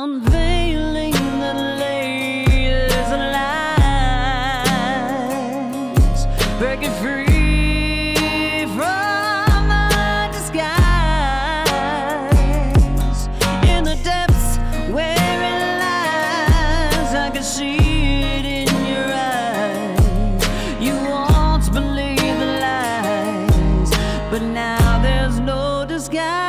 unveiling the layers of lies, breaking free from the disguise. In the depths where it lies, I can see it in your eyes. You once believed the lies, but now there's no disguise.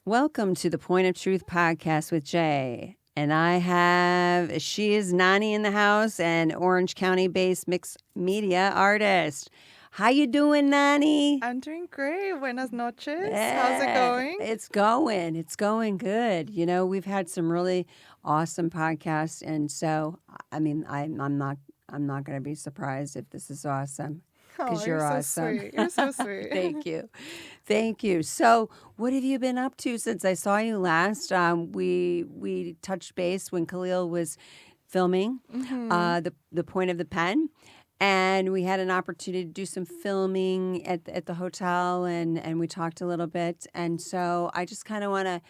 Welcome to the Point of Truth podcast with Jay. And she is Nani in the house, and Orange County-based mixed media artist. How you doing, Nani? I'm doing great. Buenas noches. How's it going? It's going good. You know, we've had some really awesome podcasts, and so I mean, I'm not going to be surprised if this is awesome. Because you're awesome. Sweet. You're so sweet. Thank you. So, what have you been up to since I saw you last? We touched base when Khalil was filming the Point of the Pen, and we had an opportunity to do some filming at the hotel, and we talked a little bit. And so, I just kind of want to,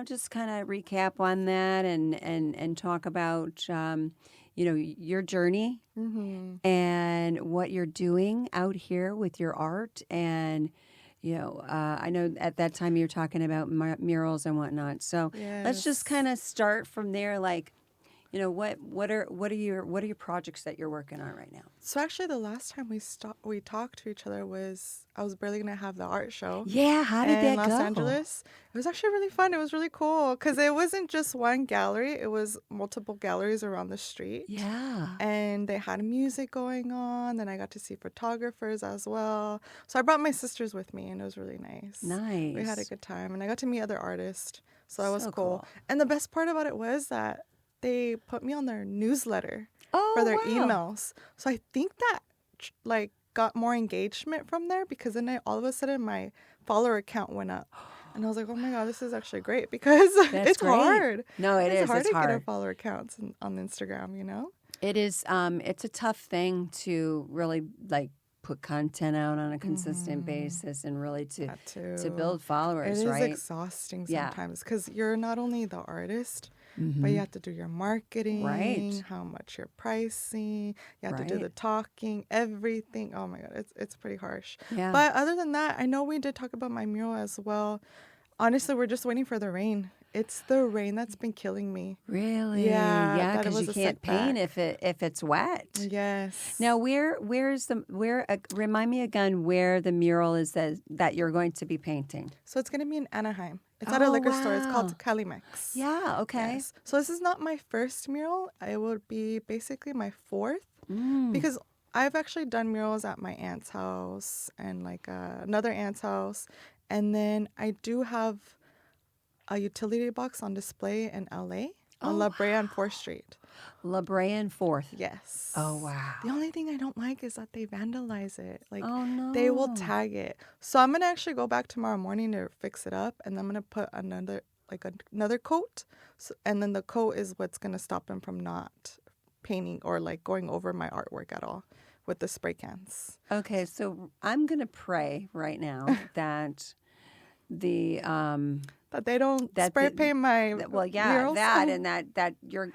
just kind of recap on that and talk about. Your journey and what you're doing out here with your art. And, I know at that time you were talking about murals and whatnot. So let's just kind of start from there. Like, what are your projects that you're working on right now? So actually, the last time we talked to each other was I was barely gonna have the art show. Yeah, how did that go? In Los Angeles. It was actually really fun. It was really cool because it wasn't just one gallery. It was multiple galleries around the street. Yeah, and they had music going on. Then I got to see photographers as well. So I brought my sisters with me, and it was really nice. Nice. We had a good time, and I got to meet other artists. So that was cool. And the best part about it was that they put me on their newsletter for their emails. So I think that got more engagement from there because then all of a sudden my follower count went up. And I was like, oh my God, this is actually great because it's hard. No, it's hard to get a follower counts on Instagram, It is. It's a tough thing to really put content out on a consistent basis and really to build followers, right? It is exhausting sometimes because you're not only the artist, but you have to do your marketing, how much you're pricing, you have to do the talking, everything. Oh my God, it's pretty harsh. Yeah. But other than that, I know we did talk about my mural as well. Honestly, we're just waiting for the rain. It's the rain that's been killing me. Really? Yeah, because you can't paint if it's wet. Yes. Now, remind me again where the mural is that you're going to be painting. So it's going to be in Anaheim. It's at a liquor store. It's called Calimex. Yeah, okay. Yes. So this is not my first mural. It will be basically my fourth because I've actually done murals at my aunt's house and another aunt's house. And then I do have a utility box on display in LA on La Brea and 4th Street. La Brea and 4th? Yes. Oh, wow. The only thing I don't like is that they vandalize it. Oh, no. They will tag it. So I'm going to actually go back tomorrow morning to fix it up, and I'm going to put another coat. So, and then the coat is what's going to stop them from not painting or going over my artwork at all with the spray cans. Okay, so I'm going to pray right now that that they don't spray paint my murals. And that your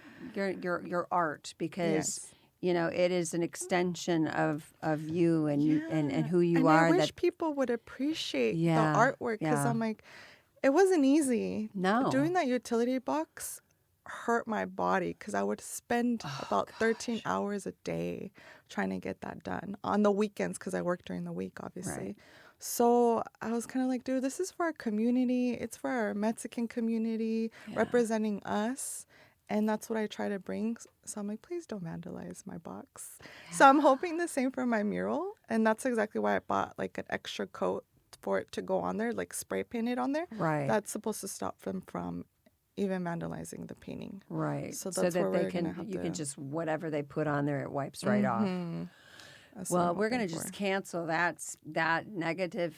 art because it is an extension of you and who you are. I wish people would appreciate the artwork because I'm like, it wasn't easy. No, doing that utility box hurt my body because I would spend about 13 hours a day trying to get that done on the weekends because I work during the week, obviously. Right. So I was kind of like, dude, this is for our community. It's for our Mexican community, representing us. And that's what I try to bring. So I'm like, please don't vandalize my box. Yeah. So I'm hoping the same for my mural. And that's exactly why I bought an extra coat for it to go on there, spray painted on there. Right. That's supposed to stop them from even vandalizing the painting. Right. So So that's that where they we're gonna can, have you to. can just, whatever they put on there, it wipes right off. That's what Well, I'm we're going to hoping just for. cancel that negative.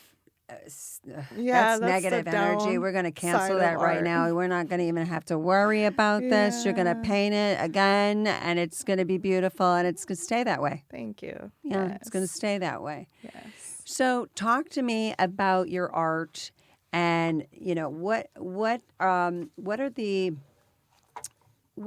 Yeah, That's that's the negative energy. down We're going to cancel side of that right art. now. We're not going to even have to worry about this. You're going to Yeah. paint it again, and it's going to be beautiful, and it's going to stay that way. Thank you. Yeah, it's going to stay that way. Yes. So, talk to me about your art, and what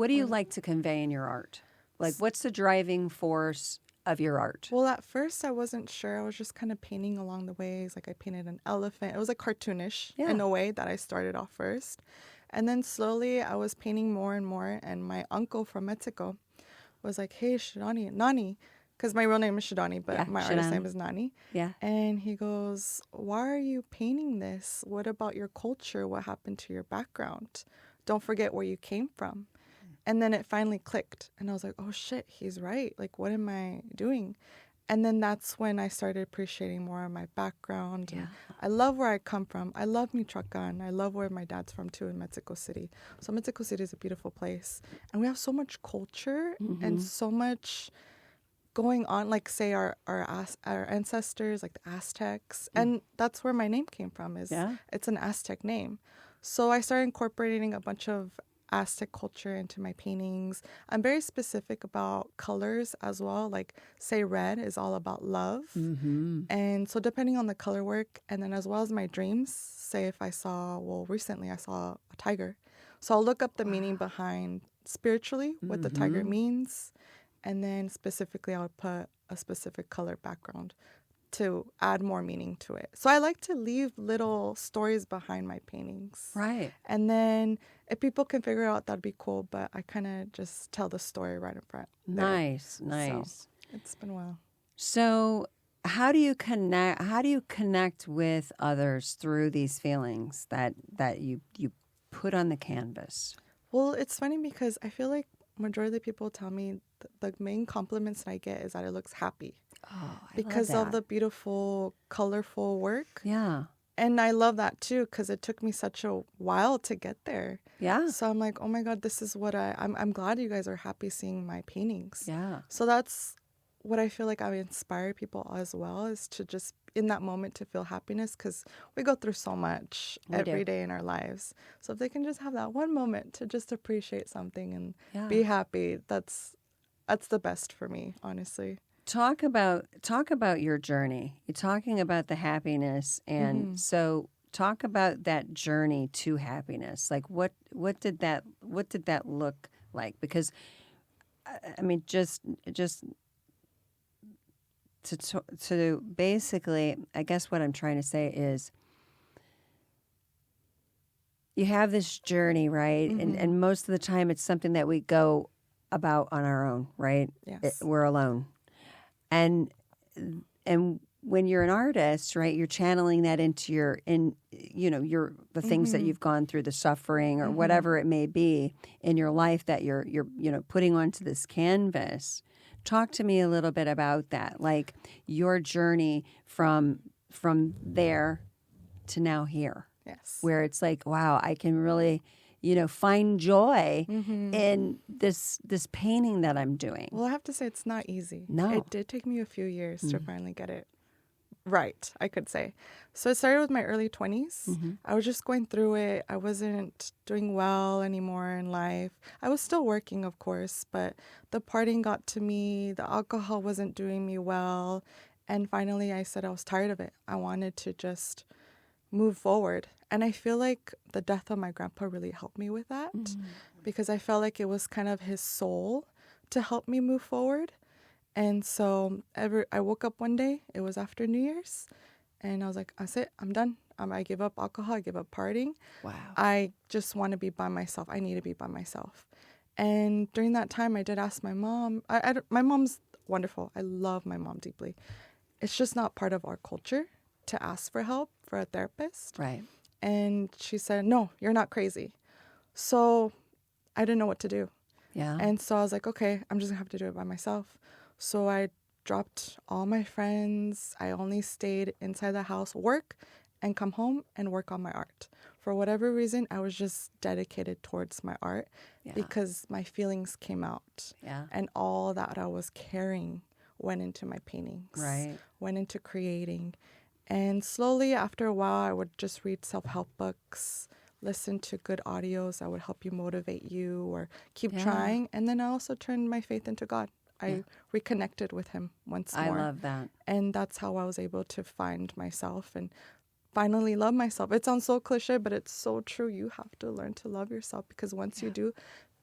do you like to convey in your art? Like, what's the driving force of your art? Well, at first I wasn't sure. I was just kind of painting along the ways. Like I painted an elephant. It was like cartoonish in a way that I started off first. And then slowly I was painting more and more. And my uncle from Mexico was like, hey, Xiadani, Nani, because my real name is Xiadani, but my artist name is Nani. Yeah. And he goes, why are you painting this? What about your culture? What happened to your background? Don't forget where you came from. And then it finally clicked. And I was like, oh, shit, he's right. Like, what am I doing? And then that's when I started appreciating more of my background. Yeah. And I love where I come from. I love Michoacan. I love where my dad's from, too, in Mexico City. So Mexico City is a beautiful place. And we have so much culture and so much going on, like, say, our ancestors, like the Aztecs. And that's where my name came from. It's an Aztec name. So I started incorporating a bunch of Aztec culture into my paintings. I'm very specific about colors as well. Like, say, red is all about love. And so depending on the color work, and then as well as my dreams, say if recently I saw a tiger. So I'll look up the meaning behind spiritually what the tiger means. And then specifically I would put a specific color background to add more meaning to it. So I like to leave little stories behind my paintings. Right. And then if people can figure it out, that'd be cool. But I kind of just tell the story right in front. Nice. So it's been a while. So how do you connect with others through these feelings that you put on the canvas? Well, it's funny because I feel like majority of the people tell me the main compliments I get is that it looks happy. Oh, because love of the beautiful, colorful work. Yeah. And I love that too, because it took me such a while to get there. Yeah. So I'm like, oh my God, this is what I'm glad you guys are happy seeing my paintings. Yeah. So that's what I feel like I inspire people as well, is to just in that moment to feel happiness, because we go through so much every day in our lives. So if they can just have that one moment to just appreciate something and be happy, that's the best for me, honestly. Talk about your journey. You're talking about the happiness, and so talk about that journey to happiness. Like what did that look like? Because I mean, just to basically, I guess what I'm trying to say is, you have this journey, right? And most of the time, it's something that we go about on our own, right? Yes. We're alone. And when you're an artist, right, you're channeling that into your the things that you've gone through, the suffering or whatever it may be in your life that you're putting onto this canvas. Talk to me a little bit about that, like your journey from there to now here. Yes. Where it's like, wow, I can really find joy in this painting that I'm doing. Well, I have to say it's not easy. No. It did take me a few years to finally get it right, I could say. So it started with my early 20s. I was just going through it. I wasn't doing well anymore in life. I was still working, of course, but the partying got to me. The alcohol wasn't doing me well. And finally, I said I was tired of it. I wanted to just move forward. And I feel like the death of my grandpa really helped me with that, because I felt like it was kind of his soul to help me move forward. And so I woke up one day, it was after New Year's, and I was like, that's it, I'm done. I give up alcohol, I give up partying. Wow. I just want to be by myself. I need to be by myself. And during that time, I did ask my mom. My mom's wonderful. I love my mom deeply. It's just not part of our culture to ask for help for a therapist. Right. And she said, no, you're not crazy. So I didn't know what to do. Yeah. And so I was like, okay, I'm just gonna have to do it by myself. So I dropped all my friends. I only stayed inside the house, work, and come home and work on my art for whatever reason, I was just dedicated towards my art Yeah. because my feelings came out. Yeah. And all that I was carrying went into my paintings, Right. went into creating. And slowly, after a while, I would just read self-help books, listen to good audios that would help you motivate you or keep Yeah. trying. And then I also turned my faith into God. I Yeah. reconnected with him once I more. love that. And that's how I was able to find myself and finally love myself. It sounds so cliche, but it's so true. You have to learn to love yourself, because once you do,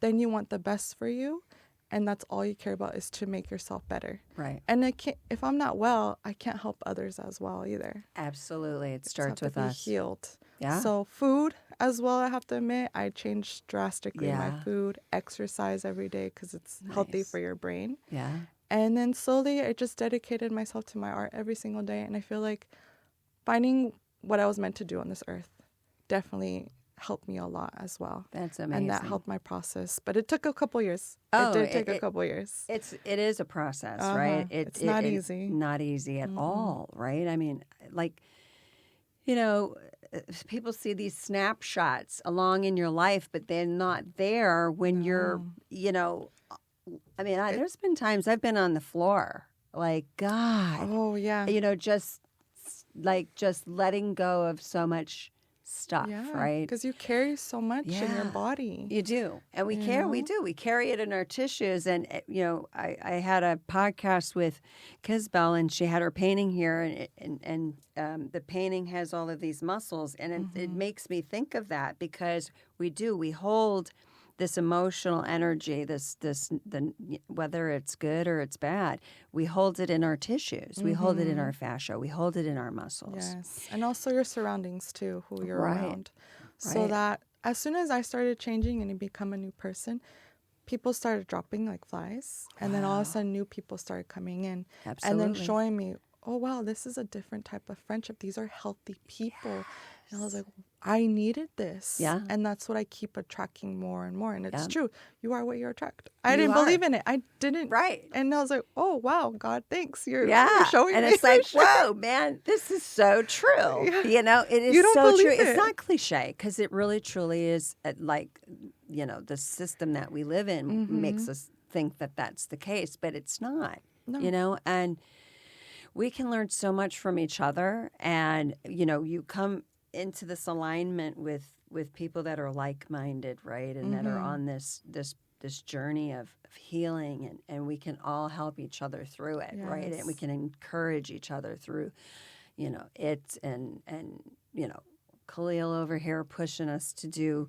then you want the best for you. And that's all you care about, is to make yourself better. Right. And if I'm not well, I can't help others as well either. Absolutely. It Just starts have with to be us. healed. Yeah. So food as well, I have to admit, I changed drastically my Yeah. food, exercise every day because it's healthy Nice. for your brain. Yeah. And then slowly I just dedicated myself to my art every single day. And I feel like finding what I was meant to do on this earth definitely helped me a lot as well. That's amazing. And that helped my process. But it took a couple years. Oh, it did take a couple years. It is a process, right? It's not easy. Not easy at all, right? I mean, like, people see these snapshots along in your life, but they're not there when you're, I mean, there's been times I've been on the floor, like, God. Oh, yeah. Just letting go of so much stuff, right? Because you carry so much in your body. You do. And we carry it in our tissues. And, I had a podcast with Kisbel, and she had her painting here, and the painting has all of these muscles. And it makes me think of that, because we hold this emotional energy, whether it's good or it's bad, we hold it in our tissues. We hold it in our fascia. We hold it in our muscles. Yes. And also your surroundings too, who you're around. So Right. that as soon as I started changing and become a new person, people started dropping like flies. And then all of a sudden new people started coming in. Absolutely. And then showing me, oh, wow, this is a different type of friendship. These are healthy people. And I was like, I needed this. Yeah. And that's what I keep attracting more and more. And it's Yeah. true. You are what you attract. I You didn't are. believe in it. I didn't. Right. And I was like, oh, wow, God, thanks. You're showing and me. it's like, whoa, man, this is so true. Yeah. It is You don't so true. believe It's it. not cliche, because it really, truly is like, the system that we live in makes us think that that's the case, but it's not, and we can learn so much from each other. And, you come into this alignment with people that are like-minded, right? And that are on this journey of healing, and we can all help each other through it, right? And we can encourage each other through, it, and Khalil over here pushing us to do,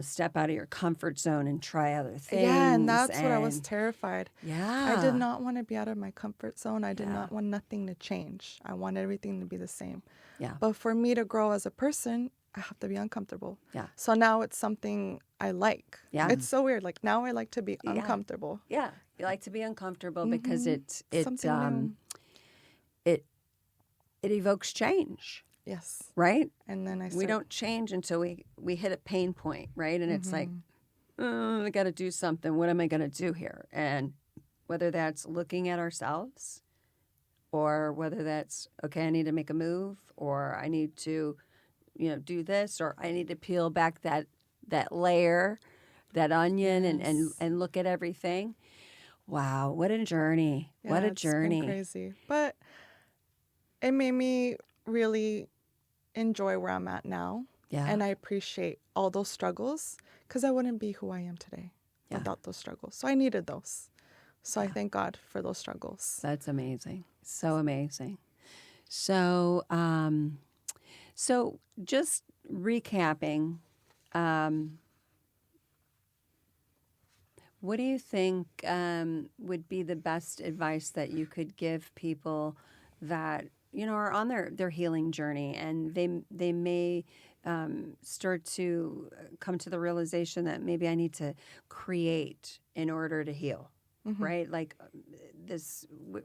step out of your comfort zone and try other things. Yeah, and that's what I was terrified. Yeah. I did not want to be out of my comfort zone. I did not want nothing to change. I want everything to be the same. Yeah. But for me to grow as a person, I have to be uncomfortable. Yeah. So now it's something I like. Yeah. It's so weird. Like now I like to be uncomfortable. Yeah. You like to be uncomfortable because Something it evokes change. Yes. Right? And then we don't change until we hit a pain point, right? And it's like, I got to do something. What am I going to do here? And whether that's looking at ourselves, or whether that's, okay, I need to make a move, or I need to, do this, or I need to peel back that layer, that onion, and look at everything. Wow, what a journey. Yeah, what a it's journey. been crazy. But it made me really enjoy where I'm at now. Yeah. And I appreciate all those struggles, because I wouldn't be who I am today without those struggles. So I needed those. So I thank God for those struggles. That's amazing. So amazing. So, so just recapping, what do you think would be the best advice that you could give people that are on their healing journey, and they may start to come to the realization that maybe I need to create in order to heal, right? Like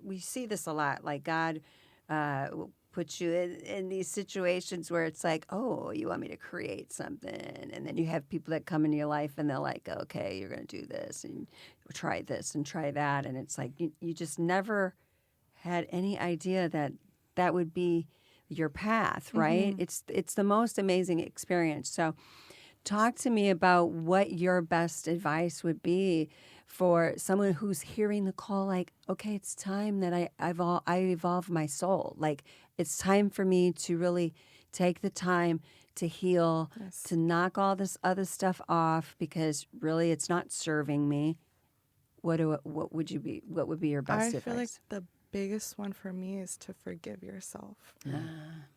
we see this a lot. Like God will put you in these situations where it's like, oh, you want me to create something, and then you have people that come into your life and they're like, okay, you're going to do this and try this and try that, and it's like you just never had any idea that would be your path, right? It's the most amazing experience. So talk to me about what your best advice would be for someone who's hearing the call, like, okay, it's time that I evolve my soul. Like, it's time for me to really take the time to heal, to knock all this other stuff off, because really it's not serving me. What would be your best advice? I feel like the biggest one for me is to forgive yourself.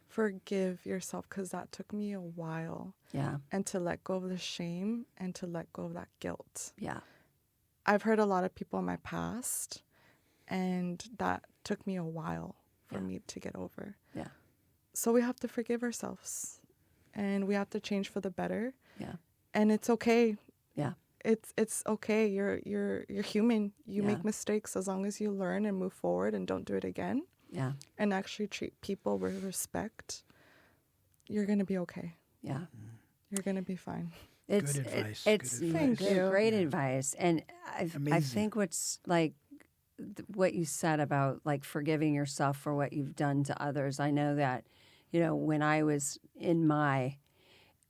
Forgive yourself, because that took me a while. Yeah. And to let go of the shame and to let go of that guilt. Yeah. I've hurt a lot of people in my past, and that took me a while for me to get over. Yeah. So we have to forgive ourselves, and we have to change for the better. Yeah. And it's okay. Yeah. It's okay. You're human. You make mistakes. As long as you learn and move forward and don't do it again. Yeah. And actually treat people with respect, you're going to be okay. Yeah. You're going to be fine. Good advice. It's Thank you. great advice. And I think what's like what you said about like forgiving yourself for what you've done to others. I know that, when I was in my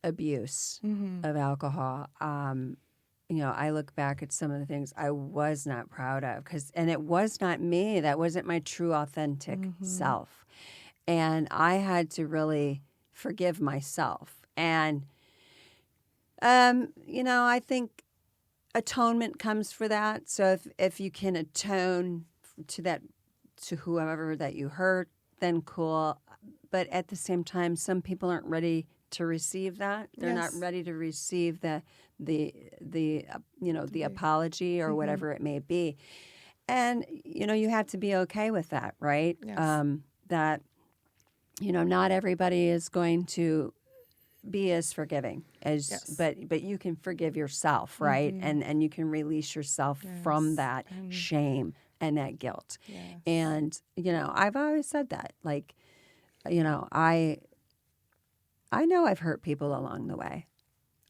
abuse of alcohol, I look back at some of the things I was not proud of, and it was not me. That wasn't my true, authentic self. And I had to really forgive myself. And, I think atonement comes for that. So if you can atone to whoever that you hurt, then cool. But at the same time, some people aren't ready to receive that. They're not ready to receive the apology or whatever it may be. And, you have to be okay with that, right? Yes. That, not everybody is going to be as forgiving as, but you can forgive yourself, right? And you can release yourself from that shame and that guilt. Yes. And, I've always said that, like, I know I've hurt people along the way.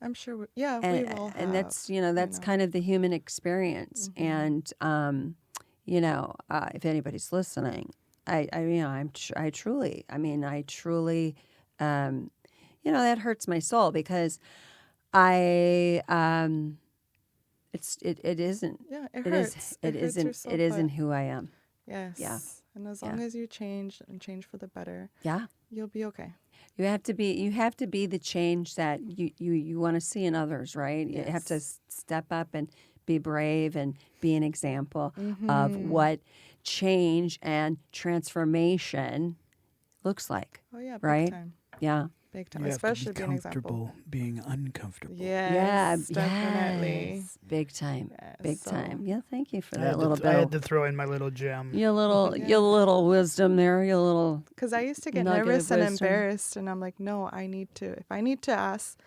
I'm sure. We all have. And that's, that's kind of the human experience. And, if anybody's listening, I truly, that hurts my soul, because it isn't. Yeah, it hurts. It isn't who I am. Yes. Yeah. And as long as you change for the better, you'll be okay. You have to be the change that you want to see in others, right? Yes. You have to step up and be brave and be an example of what change and transformation looks like. Oh yeah, big right? time. Yeah. Big time. You have Especially to be being an example. comfortable being uncomfortable. Yes, definitely. Yes. Big time. Yes, Big so- time. Yeah, thank you for I that had little to, bit. I had to throw in my little gem. Your little wisdom there. Your little. Because I used to get Nugget of nervous and wisdom. embarrassed, and I'm like, no, if I need to ask,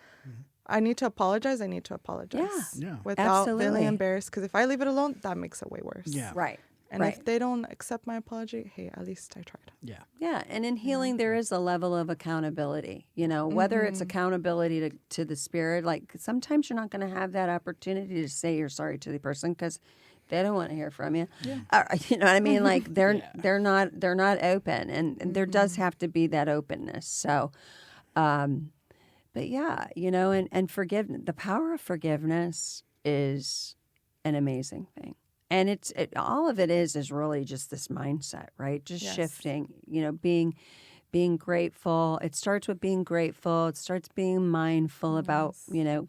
I need to apologize, I need to apologize. Yeah. Without Absolutely. feeling embarrassed, because if I leave it alone, that makes it way worse. Yeah. Right. And right. if they don't accept my apology, hey, at least I tried. Yeah. Yeah, and in healing, there is a level of accountability. Whether it's accountability to the spirit, like sometimes you're not going to have that opportunity to say you're sorry to the person because they don't want to hear from you. Yeah. You know what I mean? Like they're not open, and there does have to be that openness. So, but yeah, and forgiveness. The power of forgiveness is an amazing thing. And all of it is really just this mindset, right? Just shifting, being grateful. It starts with being grateful. It starts being mindful about, And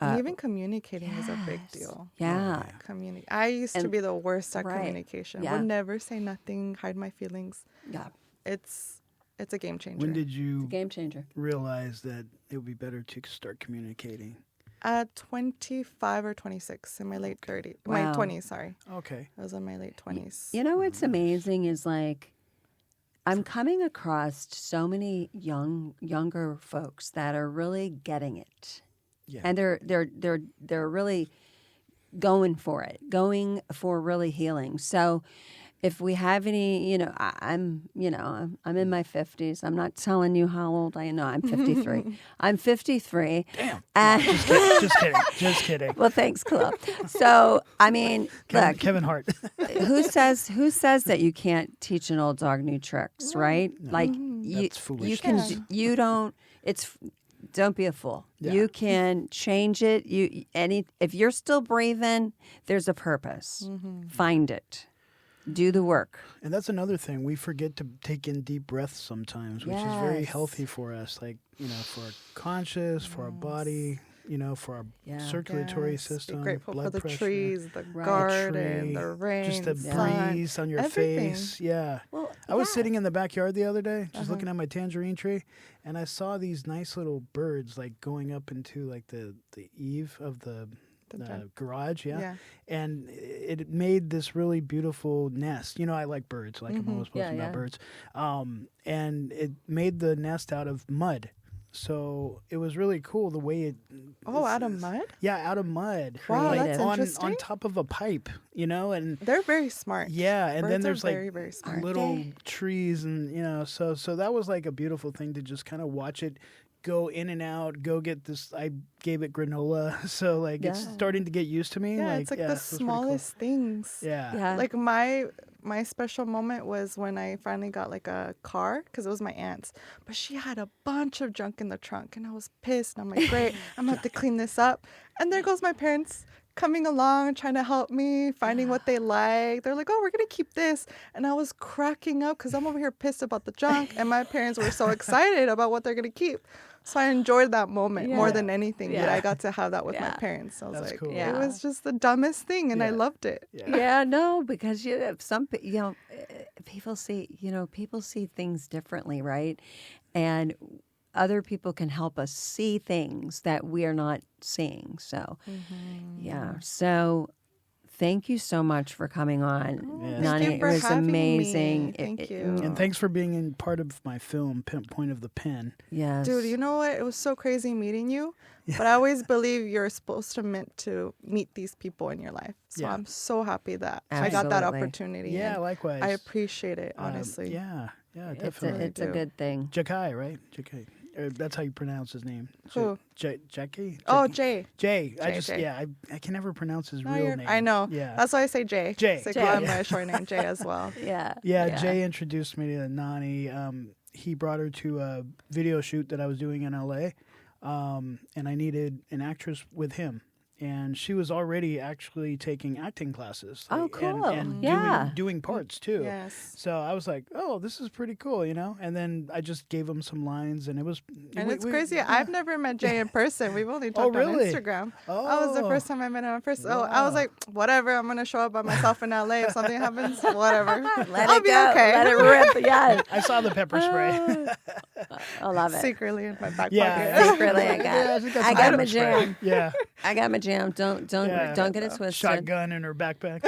even communicating is a big deal. Yeah. I used to be the worst at right. communication. Yeah. Would never say nothing, hide my feelings. Yeah. It's a game changer. When did you Game changer. realize that it would be better to start communicating? At 25 or 26, in my late 30s. Wow. My 20s, sorry. Okay. I was in my late 20s. What's amazing is like I'm coming across so many younger folks that are really getting it. Yeah. And they're really going for really healing. So if we have any, I'm in my 50s. I'm not telling you how old I am. No, I'm 53. I'm 53. Damn. Just kidding. Well, thanks, Khalil. So, I mean, look, Kevin Hart. who says that you can't teach an old dog new tricks, right? Like that's foolish. You can. Yeah. You don't. Don't be a fool. Yeah. You can change it. If you're still breathing, there's a purpose. Find it. Do the work. And that's another thing. We forget to take in deep breaths sometimes, which is very Yes. healthy for us. Like, for our conscious, for our body, for our circulatory Yes. system, Be grateful blood for the pressure, trees, the Right. garden, tree, the rain, just the sun, breeze on your everything. face. Yeah. Well, I was sitting in the backyard the other day, just looking at my tangerine tree, and I saw these nice little birds like going up into like the eave of the garage, and it made this really beautiful nest. I like birds, like I'm always posting about birds. And it made the nest out of mud. So it was really cool the way it. Oh, out of mud? Yeah, out of mud. Wow, Creative. that's on interesting. top of a pipe, and They're very smart. yeah, and Birds then are there's like very, very smart. little trees, and so that was like a beautiful thing to just kind of watch it go in and out. Go get this. I gave it granola, so like it's starting to get used to me. Yeah, like, it's like it the was pretty cool. smallest things. Yeah. Like my special moment was when I finally got like a car, because it was my aunt's, but she had a bunch of junk in the trunk, and I was pissed. And I'm like, great, I'm gonna have to clean this up. And there goes my parents coming along, trying to help me, finding what they like. They're like, oh, we're gonna keep this. And I was cracking up because I'm over here pissed about the junk, and my parents were so excited about what they're gonna keep. So I enjoyed that moment more than anything, that I got to have that with my parents. I was That's like, cool. it was just the dumbest thing, and I loved it. Yeah, no, because people see things differently, right? And other people can help us see things that we are not seeing. So, So thank you so much for coming on, Yes. Nani. Thank you for It was having amazing. me. Thank you. And thanks for being in part of my film, Point of the Pen. Yes, Dude, you know what? It was so crazy meeting you, but I always believe you're supposed to meet these people in your life. So I'm so happy that I got that Absolutely. opportunity. Yeah, and likewise. I appreciate it, honestly. Yeah, it's definitely. a good thing. Jakai, right? Jakai. That's how you pronounce his name. Who? Jackie? Oh, Jay. Jay. Jay. I can never pronounce his No, real name. I know. Yeah. That's why I say Jay. Jay. So Jay, call him my short name, Jay, as well. Yeah, Jay introduced me to Nani. He brought her to a video shoot that I was doing in LA, and I needed an actress with him. And she was already actually taking acting classes. Oh, cool. And doing parts, too. Yes. So I was like, oh, this is pretty cool, And then I just gave him some lines, and it was... And it's crazy. I've never met Jay in person. We've only talked on Instagram. Oh. That was the first time I met him in person. Oh, I was like, whatever. I'm going to show up by myself in LA. If something happens, whatever. I'll be okay. Let it rip. Yeah. I saw the pepper spray. I love it. Secretly in my back Yeah. pocket. Secretly, I got my jam. Yeah. I got my jam. Don't get it twisted. Shotgun in her backpack.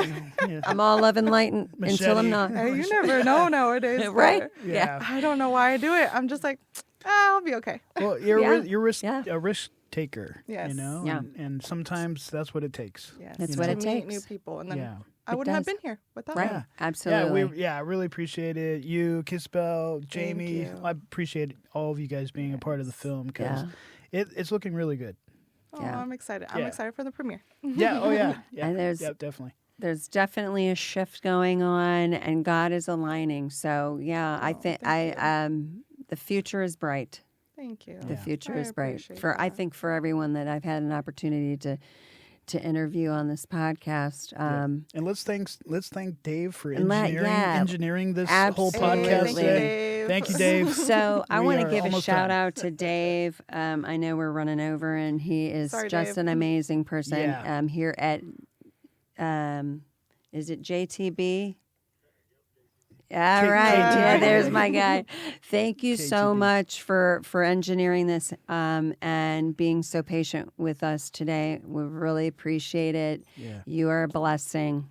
Yeah. I'm all love and light until I'm not. Hey, you never know nowadays. Right? but Yeah. I don't know why I do it. I'm just like, I'll be okay. Well, you're Yeah. a risk taker. Yes. Yeah. And sometimes that's what it takes. Yes. That's to what it meet takes. new people. And then Yeah. I wouldn't have been here without Right. them. Absolutely. Yeah, I really appreciate it. You, Kisbel, Jamie, you. I appreciate all of you guys being a part of the film because it's looking really good. Oh, Yeah. I'm excited. I'm excited for the premiere. Yeah, oh yeah. Yeah, And definitely. there's definitely a shift going on, and God is aligning. So I think the future is bright. Thank you. The future I is bright appreciate I that. think for everyone that I've had an opportunity to interview on this podcast. And let's thank Dave for And engineering this whole Absolutely. podcast. Thank you, Dave. Thank you, Dave. So I We want to are give a almost shout done. out to Dave. I know we're running over, and he is Sorry, just Dave. an amazing person. Yeah. Here at, is it JTB? All right, yeah, there's my guy. Thank you so KTB. much for engineering this and being so patient with us today. We really appreciate it. Yeah. You are a blessing.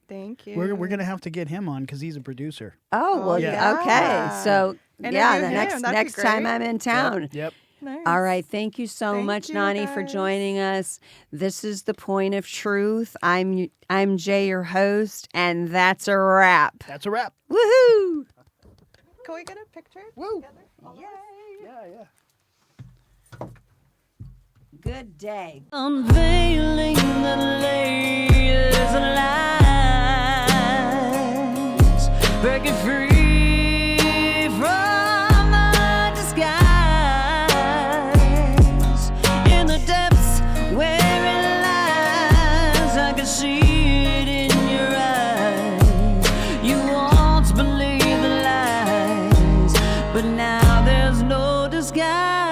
Thank you. We're gonna have to get him on because he's a producer. Oh well, Yeah. okay. So Interview the him, next that'd be time great. I'm in town. Yep. Nice. All right. Thank you so Thank much, you, Nani, for guys. joining us. This is The Point of Truth. I'm Jay, your host, and that's a wrap. That's a wrap. Woohoo! Can we get a picture? Woo. Yay. Yeah. Good day. Unveiling the layers of lies, breaking free from sky.